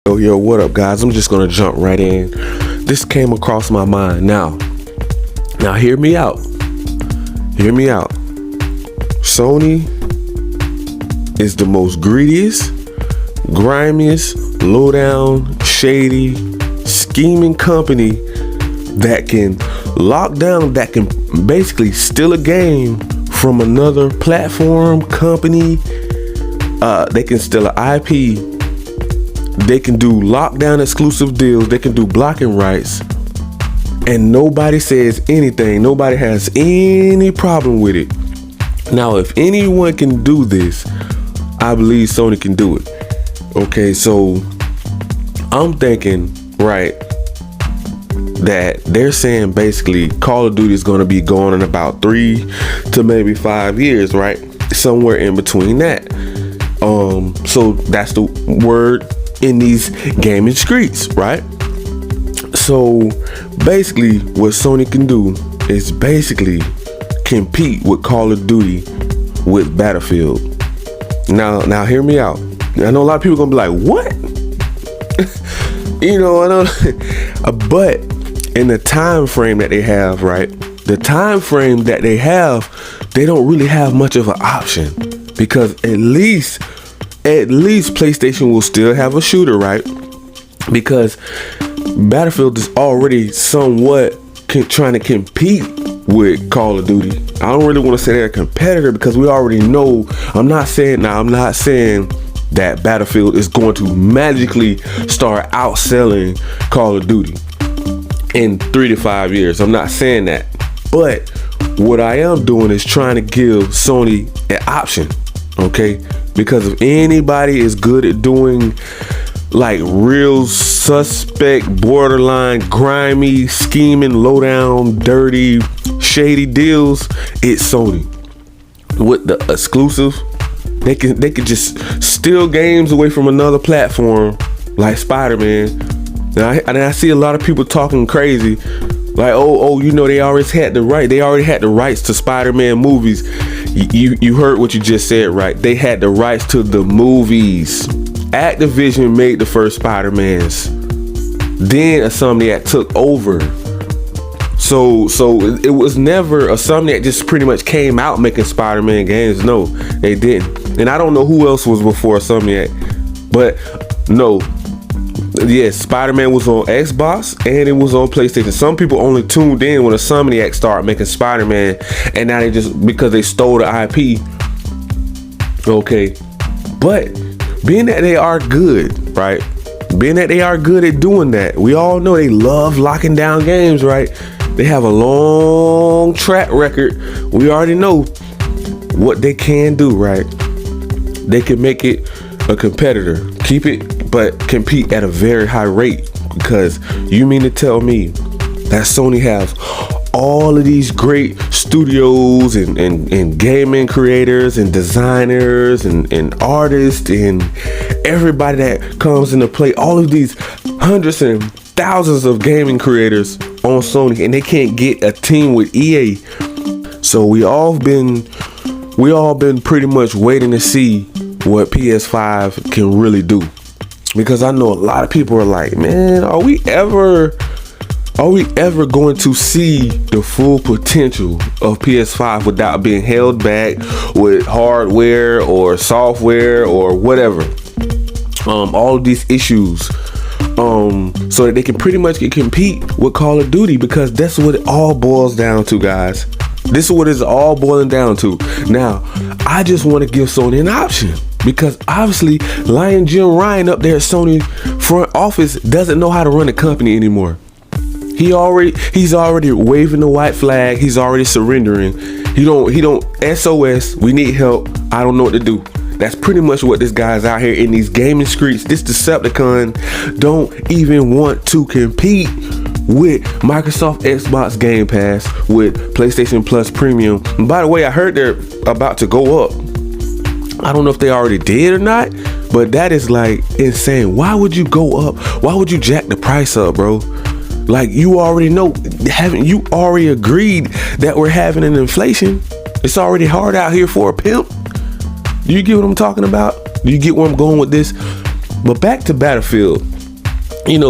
Yo, what up, guys? I'm just gonna jump right in. This came across my mind. Now hear me out. Sony is the most greediest, grimiest, low down, shady, scheming company that can lock down, that can basically steal a game from another platform company. They can steal an IP. They can do lockdown exclusive deals. They can do blocking rights. And nobody says anything. Nobody has any problem with it. Now, if anyone can do this, I believe Sony can do it. Okay, so I'm thinking, right, that they're saying basically Call of Duty is going to be going in about 3 to maybe 5 years, right? Somewhere in between that. So that's the word in these gaming streets, right? So basically what Sony can do is basically compete with Call of Duty with Battlefield. Now hear me out. I know a lot of people gonna be like, what? I know. But in the time frame that they have, right? The time frame that they have, they don't really have much of an option, because at least PlayStation will still have a shooter, right? Because Battlefield is already somewhat trying to compete with Call of Duty. I don't really want to say they're a competitor, because we already know. I'm not saying that Battlefield is going to magically start outselling Call of Duty in 3 to 5 years. I'm not saying that. But what I am doing is trying to give Sony an option, okay? Because if anybody is good at doing like real suspect, borderline, grimy, scheming, low down, dirty, shady deals, it's Sony. With the exclusive, they can just steal games away from another platform, like Spider-Man. And I see a lot of people talking crazy, like, they already had the rights to Spider-Man movies. You heard what you just said, right? They had the rights to the movies. Activision made the first Spider-Mans. Then Insomniac took over. So it was never Insomniac just pretty much came out making Spider-Man games. No, they didn't. And I don't know who else was before Insomniac. But no. Yes, Spider-Man was on Xbox and it was on PlayStation. Some people only tuned in when Insomniac started making Spider-Man, and now they just, because they stole the IP. Okay, but being that they are good, right? Being that they are good at doing that, we all know they love locking down games, right? They have a long track record. We already know what they can do, right? They can make it a competitor, keep it, but compete at a very high rate. Because you mean to tell me that Sony has all of these great studios and gaming creators and designers and artists and everybody that comes into play, all of these hundreds and thousands of gaming creators on Sony, and they can't get a team with EA? So we all been pretty much waiting to see what PS5 can really do. Because I know a lot of people are like, man, are we ever going to see the full potential of PS5 without being held back with hardware or software or whatever? All of these issues, so that they can pretty much compete with Call of Duty, because that's what it all boils down to, guys. This is what it's all boiling down to. Now, I just want to give Sony an option, because obviously Lion Jim Ryan up there at Sony front office doesn't know how to run a company anymore. He's already waving the white flag. He's already surrendering. He don't SOS. We need help. I don't know what to do. That's pretty much what this guy's out here in these gaming streets. This Decepticon don't even want to compete with Microsoft Xbox Game Pass, with PlayStation Plus Premium. And by the way, I heard they're about to go up. I don't know if they already did or not, but that is like insane. Why would you go up? Why would you jack the price up, bro? Like, you already know, haven't you already agreed that we're having an inflation? It's already hard out here for a pimp. Do you get what I'm talking about? Do you get where I'm going with this? But back to Battlefield.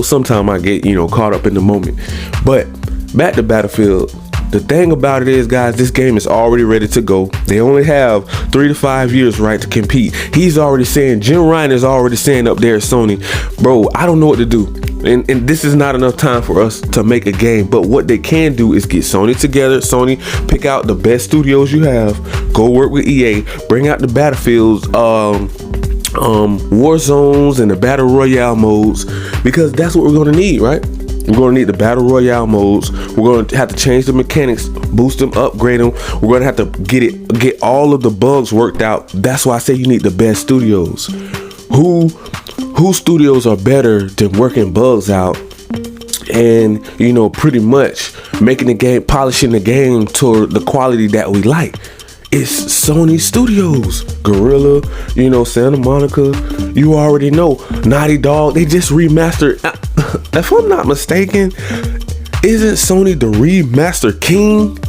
sometimes I get, caught up in the moment. But back to Battlefield. The thing about it is, guys, this game is already ready to go. They only have 3 to 5 years, right, to compete. He's already saying, Jim Ryan is already saying up there at Sony, bro, I don't know what to do. And this is not enough time for us to make a game. But what they can do is get Sony together. Sony, pick out the best studios you have. Go work with EA. Bring out the Battlefields, war zones and the battle royale modes, because that's what we're going to need, right? We're going to need the battle royale modes. We're going to have to change the mechanics, boost them, upgrade them. We're going to have to get all of the bugs worked out. That's why I say you need the best studios. Who studios are better than working bugs out and, pretty much making the game, polishing the game to the quality that we like? It's Sony Studios. Guerrilla, Santa Monica, you already know. Naughty Dog, they just remastered. If I'm not mistaken, isn't Sony the remaster king?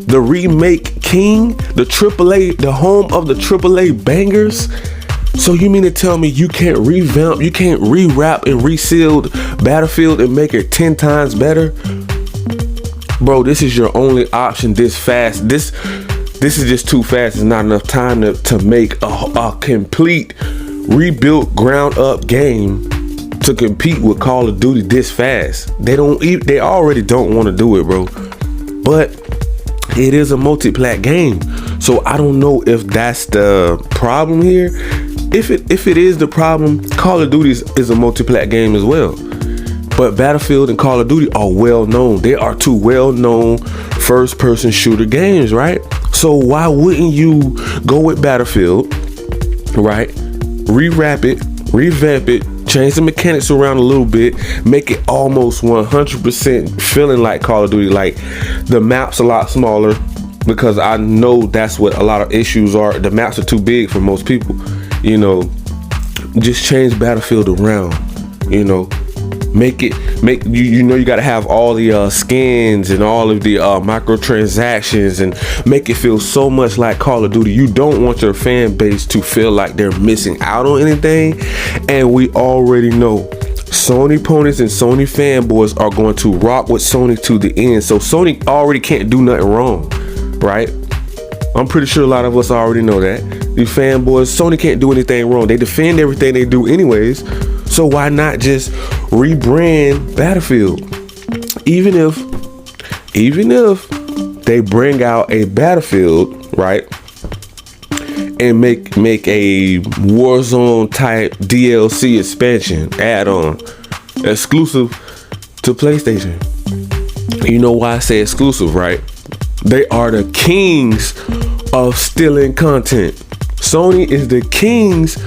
The remake king? The AAA, the home of the AAA bangers? So you mean to tell me you can't revamp, you can't rewrap and reseal Battlefield and make it 10 times better? Bro, this is your only option this fast. This is just too fast. It's not enough time to make a complete rebuilt ground up game to compete with Call of Duty this fast. They already don't want to do it, bro. But it is a multi-plat game. So I don't know if that's the problem here. If it is the problem, Call of Duty is a multi-plat game as well. But Battlefield and Call of Duty are well known. They are two well-known first-person shooter games, right? So why wouldn't you go with Battlefield, right? Rewrap it, revamp it, change the mechanics around a little bit, make it almost 100% feeling like Call of Duty, like the map's a lot smaller, because I know that's what a lot of issues are. The maps are too big for most people, just change Battlefield around, make you got to have all the skins and all of the microtransactions, and make it feel so much like Call of Duty. You don't want your fan base to feel like they're missing out on anything. And we already know Sony ponies and Sony fanboys are going to rock with Sony to the end. So Sony already can't do nothing wrong, right? I'm pretty sure a lot of us already know that. These fanboys, Sony can't do anything wrong. They defend everything they do anyways. So why not just rebrand Battlefield? Even if they bring out a Battlefield, right, and make a Warzone type DLC expansion add-on exclusive to PlayStation. You know why I say exclusive, right? They are the kings of stealing content. Sony is the kings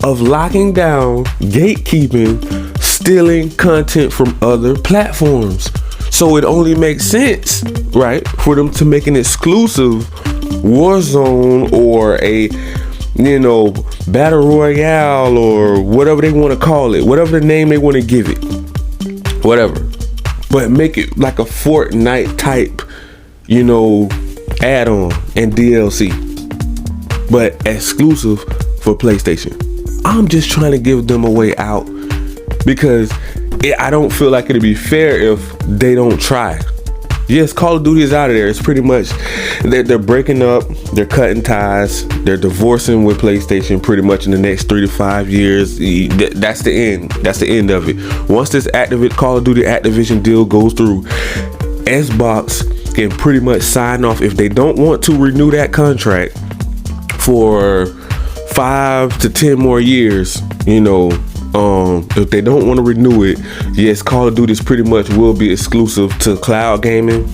of locking down, gatekeeping, stealing content from other platforms. So it only makes sense, right, for them to make an exclusive Warzone or a, Battle Royale or whatever they want to call it, whatever the name they want to give it, whatever. But make it like a Fortnite type, add-on and DLC, but exclusive for PlayStation. I'm just trying to give them a way out, because I don't feel like it'd be fair if they don't try. Yes, Call of Duty is out of there. It's pretty much they're breaking up, they're cutting ties, they're divorcing with PlayStation pretty much in the next 3 to 5 years. That's the end. That's the end of it. Once this Call of Duty Activision deal goes through, Xbox can pretty much sign off. If they don't want to renew that contract for 5 to 10 more years, if they don't want to renew it, yes, Call of Duty pretty much will be exclusive to cloud gaming,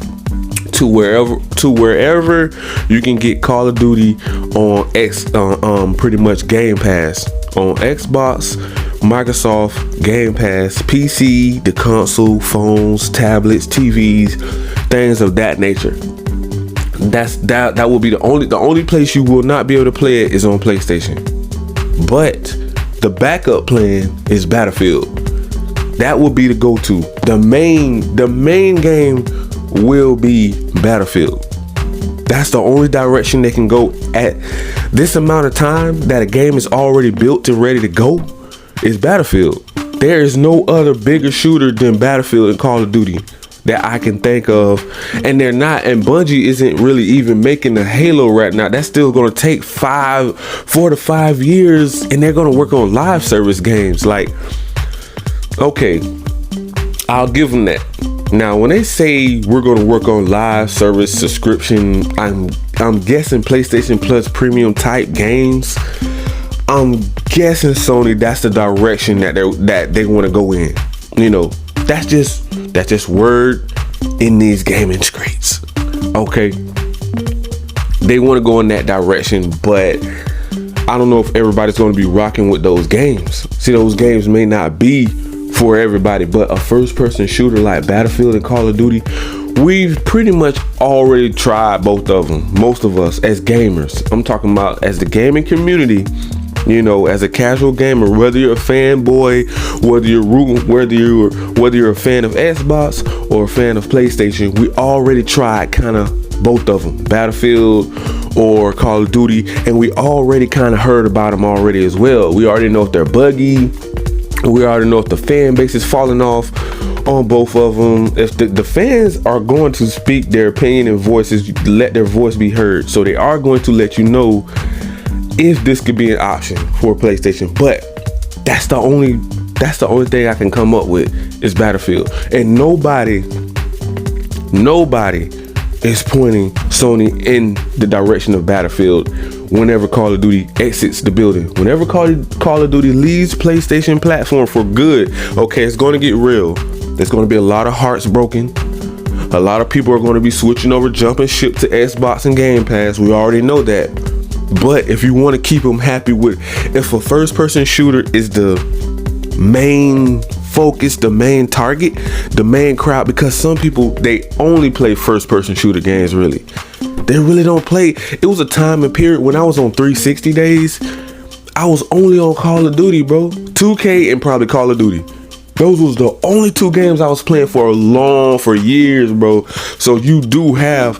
to wherever you can get Call of Duty on pretty much Game Pass on Xbox, Microsoft Game Pass, PC, the console, phones, tablets, TVs, things of that nature. That will be the only place you will not be able to play it is on PlayStation. But the backup plan is Battlefield. That will be the go-to. The main game will be Battlefield. That's the only direction they can go at this amount of time that a game is already built and ready to go is Battlefield. There is no other bigger shooter than Battlefield and Call of Duty that I can think of, and they're not. And Bungie isn't really even making the Halo right now. That's still going to take 4 to 5 years, and they're going to work on live service games. Like, okay, I'll give them that. Now, when they say we're going to work on live service subscription, I'm guessing PlayStation Plus premium type games. I'm guessing Sony, that's the direction that they want to go in. You know, that's just word in these gaming streets. Okay, they want to go in that direction, but I don't know if everybody's going to be rocking with those games. See, those games may not be for everybody, but a first-person shooter like Battlefield and Call of Duty, we've pretty much already tried both of them. Most of us as gamers, I'm talking about as the gaming community. You know, as a casual gamer, whether you're a fanboy, whether you're a fan of Xbox or a fan of PlayStation, we already tried kind of both of them, Battlefield or Call of Duty, and we already kind of heard about them already as well. We already know if they're buggy. We already know if the fan base is falling off on both of them. If the fans are going to speak their opinion and voices, let their voice be heard. So they are going to let you know if this could be an option for PlayStation. But that's the only thing I can come up with is Battlefield. And nobody is pointing Sony in the direction of Battlefield whenever Call of Duty exits the building. Whenever Call of Duty leaves PlayStation platform for good, okay, it's going to get real. There's going to be a lot of hearts broken. A lot of people are going to be switching over, jumping ship to Xbox and Game Pass. We already know that. But if you want to keep them happy with, if a first-person shooter is the main focus, the main target, the main crowd, because some people, they only play first-person shooter games, really. They really don't play. It was a time and period when I was on 360 days, I was only on Call of Duty, bro. 2K and probably Call of Duty. Those was the only two games I was playing for years, bro. So you do have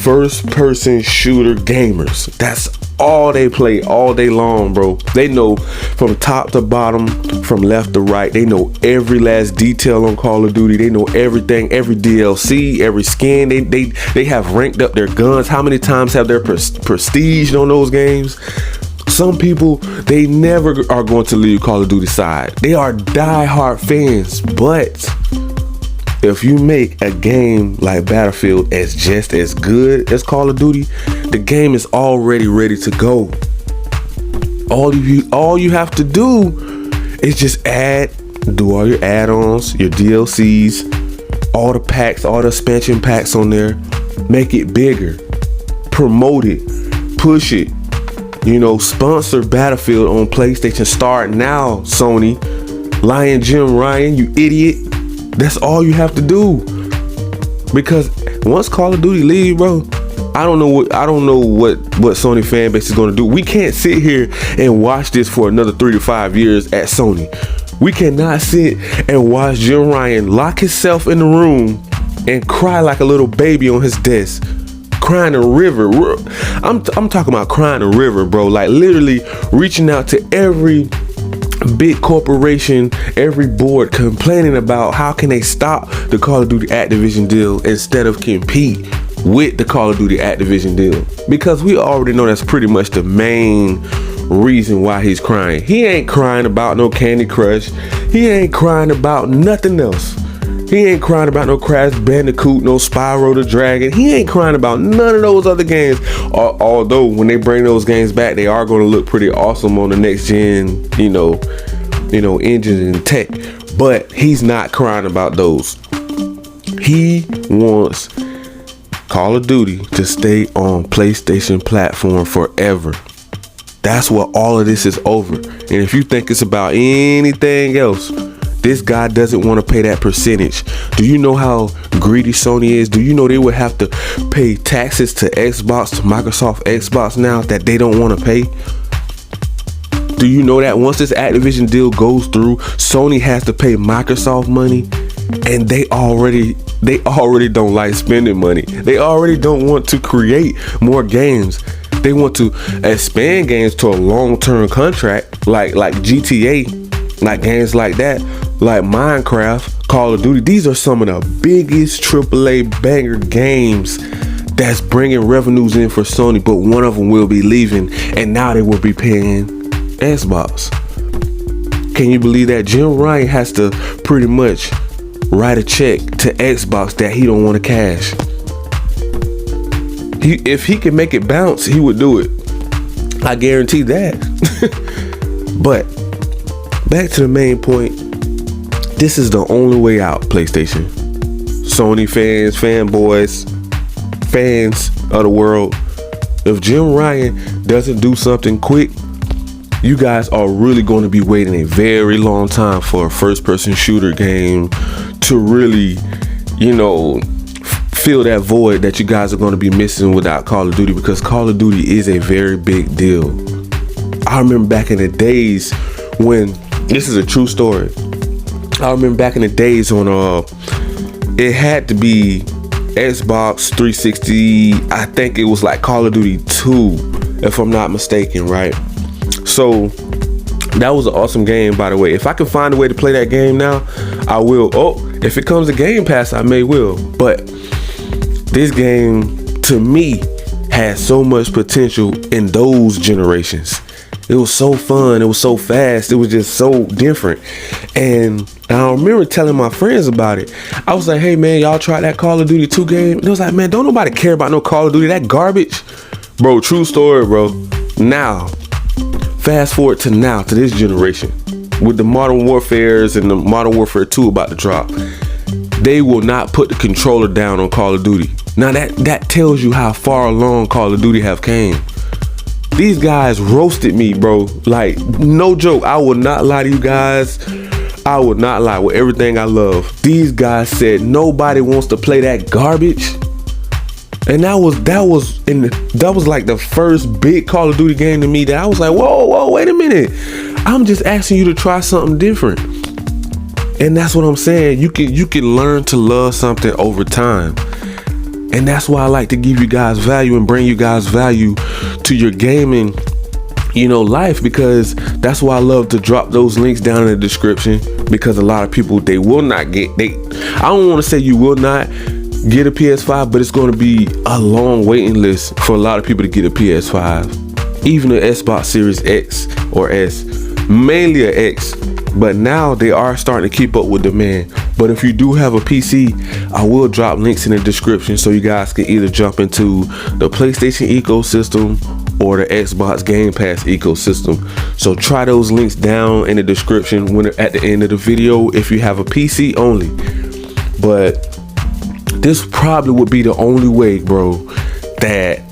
first-person shooter gamers. That's all they play all day long, bro. They know from top to bottom, from left to right. They know every last detail on Call of Duty. They know everything, every DLC, every skin. They have ranked up their guns. How many times have their prestige on those games? Some people, they never are going to leave Call of Duty side. They are die-hard fans, but if you make a game like Battlefield as just as good as Call of Duty, the game is already ready to go. All you have to do is just do all your add-ons, your DLCs, all the packs, all the expansion packs on there. Make it bigger, promote it, push it. You know, sponsor Battlefield on PlayStation. Start now, Sony. Lion Jim Ryan, you idiot. That's all you have to do. Because once Call of Duty leave, bro, I don't know what Sony fan base is going to do. We can't sit here and watch this for another 3 to 5 years at Sony. We cannot sit and watch Jim Ryan lock himself in the room and cry like a little baby on his desk. Crying a river. I'm talking about crying a river, bro. Like literally reaching out to every big corporation, every board, complaining about how can they stop the Call of Duty Activision deal instead of compete with the Call of Duty Activision deal. Because we already know that's pretty much the main reason why he's crying. He ain't crying about no Candy Crush. He ain't crying about nothing else. He ain't crying about no Crash Bandicoot, no Spyro the Dragon. He ain't crying about none of those other games. Although when they bring those games back, they are going to look pretty awesome on the next gen, you know, engines and tech. But he's not crying about those. He wants Call of Duty to stay on PlayStation platform forever. That's what all of this is over. And if you think it's about anything else, this guy doesn't want to pay that percentage. Do you know how greedy Sony is? Do you know they would have to pay taxes to Xbox, to Microsoft Xbox now that they don't want to pay? Do you know that once this Activision deal goes through, Sony has to pay Microsoft money? And they already don't like spending money. They already don't want to create more games. They want to expand games to a long-term contract like GTA. Like games like that, like Minecraft, Call of Duty, these are some of the biggest AAA banger games that's bringing revenues in for Sony, but one of them will be leaving, and now they will be paying Xbox. Can you believe that? Jim Ryan has to pretty much write a check to Xbox that he don't want to cash. If he can make it bounce, he would do it. I guarantee that. But back to the main point. This is the only way out, PlayStation. Sony fans, fanboys, fans of the world. If Jim Ryan doesn't do something quick, you guys are really going to be waiting a very long time for a first-person shooter game to really, fill that void that you guys are going to be missing without Call of Duty, because Call of Duty is a very big deal. I remember back in the days when, this is a true story, I remember back in the days when it had to be Xbox 360, I think it was like Call of Duty 2, if I'm not mistaken, right? So that was an awesome game, by the way. If I can find a way to play that game now, I will. If it comes to Game Pass, I may will. But this game, to me, has so much potential in those generations. It was so fun. It was so fast. It was just so different. And I remember telling my friends about it. I was like, hey, man, y'all try that Call of Duty 2 game? And it was like, man, don't nobody care about no Call of Duty. That garbage. Bro, true story, bro. Now, fast forward to now, to this generation. With the Modern Warfares and the Modern Warfare 2 about to drop, they will not put the controller down on Call of Duty. Now that tells you how far along Call of Duty have came. These guys roasted me, bro. Like, no joke. I will not lie to you guys. I would not lie with everything I love. These guys said nobody wants to play that garbage. And that was like the first big Call of Duty game to me that I was like, whoa, wait a minute. I'm just asking you to try something different. And that's what I'm saying. You can learn to love something over time. And that's why I like to give you guys value and bring you guys value to your gaming, life, because that's why I love to drop those links down in the description, because a lot of people, they will not get, I don't want to say you will not get a PS5, but it's going to be a long waiting list for a lot of people to get a PS5, even an Xbox Series X or S, mainly an X. But now they are starting to keep up with demand. But if you do have a PC, I will drop links in the description so you guys can either jump into the PlayStation ecosystem or the Xbox Game Pass ecosystem. So try those links down in the description at the end of the video if you have a PC only. But this probably would be the only way, bro, that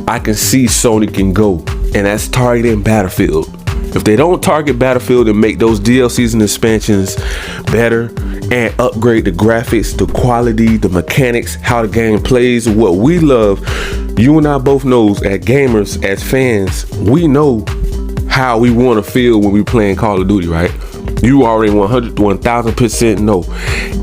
I can see Sony can go, and that's targeting Battlefield. If they don't target Battlefield and make those DLCs and expansions better and upgrade the graphics, the quality, the mechanics, how the game plays, what we love, you and I both knows as gamers, as fans, we know how we want to feel when we playing Call of Duty, right? You already 1000% know.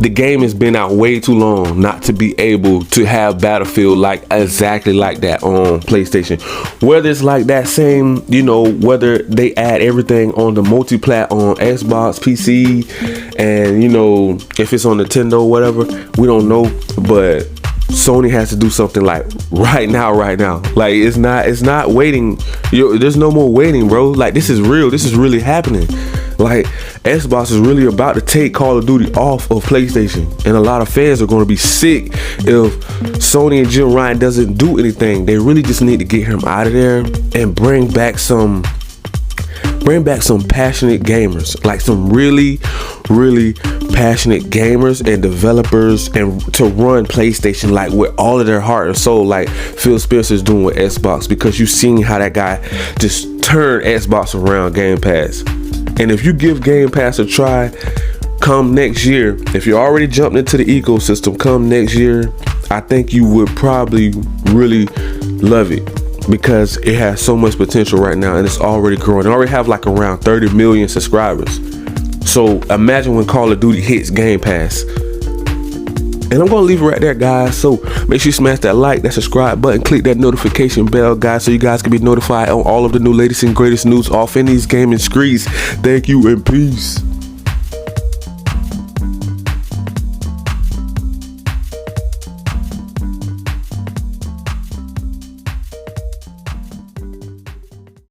The game has been out way too long not to be able to have Battlefield exactly like that on PlayStation. Whether it's like that same, whether they add everything on the multi-plat on Xbox, PC, and if it's on Nintendo, whatever, we don't know. But Sony has to do something like right now. Like it's not waiting. There's no more waiting, bro. Like this is real. This is really happening. Like Xbox is really about to take Call of Duty off of PlayStation, and a lot of fans are going to be sick if Sony and Jim Ryan doesn't do anything. They really just need to get him out of there and bring back some passionate gamers, like some really passionate gamers and developers, and to run PlayStation like with all of their heart and soul, like Phil Spencer's doing with Xbox, because you've seen how that guy just turned Xbox around, Game Pass. And if you give Game Pass a try, come next year, if you already jumped into the ecosystem, come next year, I think you would probably really love it, because it has so much potential right now, and it's already growing. It already have like around 30 million subscribers. So imagine when Call of Duty hits Game Pass. And I'm gonna leave it right there, guys. So make sure you smash that like, that subscribe button, click that notification bell, guys, so you guys can be notified on all of the new latest and greatest news off in these gaming streets. Thank you and peace.